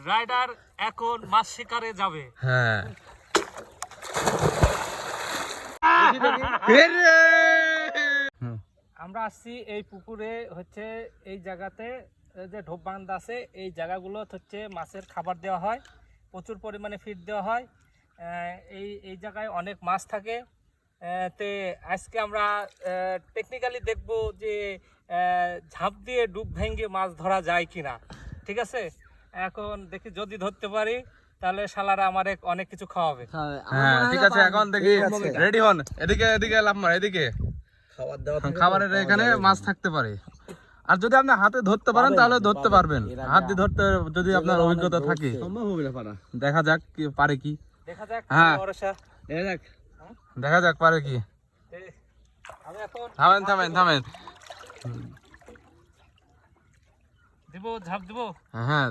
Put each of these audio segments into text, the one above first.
Rider এখন মাছ শিকারে যাবে। হ্যাঁ আমরা আসছি এই পুকুরে, হচ্ছে এই জায়গাতে যে ঢোপ বান্ধা আছে, এই জায়গাগুলো হচ্ছে মাছের খাবার দেওয়া হয়, প্রচুর পরিমাণে ফিড দেওয়া হয়। এই জায়গায় অনেক মাছ থাকে। তে আজকে আমরা টেকনিক্যালি দেখব যে ঝাঁপ দিয়ে ডুব ভেঙে মাছ ধরা যায় কিনা। ঠিক আছে, এখন দেখি যদি ধরতে পারি তাহলে শালারা আমার অনেক কিছু খাওয়াবে। হ্যাঁ ঠিক আছে, এখন দেখি রেডি হন। এদিকে এদিকে লাভ মার, এদিকে খাবারের এখানে মাছ থাকতে পারে। আর যদি আপনি হাতে ধরতে পারেন তাহলে ধরতে পারবেন, হাত দিয়ে ধরতে যদি আপনার অভিজ্ঞতা থাকে। দেখা যাক কি পারে কি, দেখা যাক। হ্যাঁ দেখ, দেখা যাক পারে কি। আমি এখন থামেন থামেন থামেন, দিব, ঝাঁপ দিব। হ্যাঁ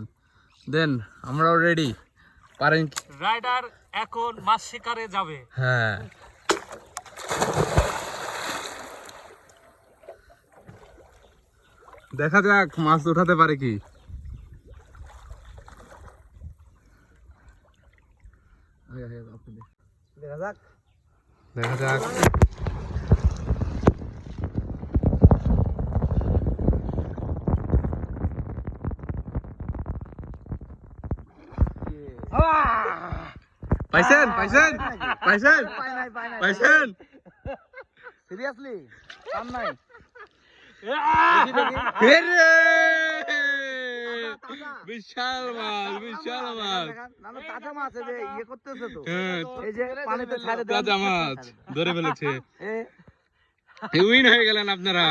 দেন, আমরাও রেডি। পারেন কি? রাইডার এখন মাছ শিকারে যাবে। হ্যাঁ দেখা যাক মাছ উঠাতে পারে কি। দেখা যাক। দেখা যাক। পাইছেন পাইছেন পাইছেন পাইছেন? সিরিয়াসলি কাম নাই। বিশাল মাছ, বিশাল মাছ, তাজা মাছ ইয়ে করতেছে তো, হ্যাঁ এই যে পানিতে ছেড়ে দেন। তাজা মাছ ধরে ফেলেছে। উইন হয়ে গেলেন আপনারা।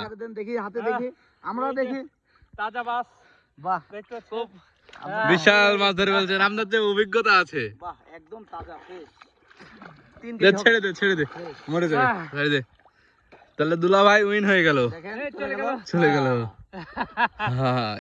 ছেড়ে দেন, দেখি হাতে, দেখি আমরাও দেখি তাজা মাছ। বাহ, দেখতে খুব বিশাল মাছ ধরে ফেলছেন, আপনার যে অভিজ্ঞতা আছে। বাহ, একদম তাজা ফ্রেশ। ছেড়ে দে ছেড়ে দে, মরে যাবে, ছেড়ে দে। তাহলে দুলা ভাই উইন হয়ে গেল, দেখেন চলে গেল। চলে গেল। হ্যাঁ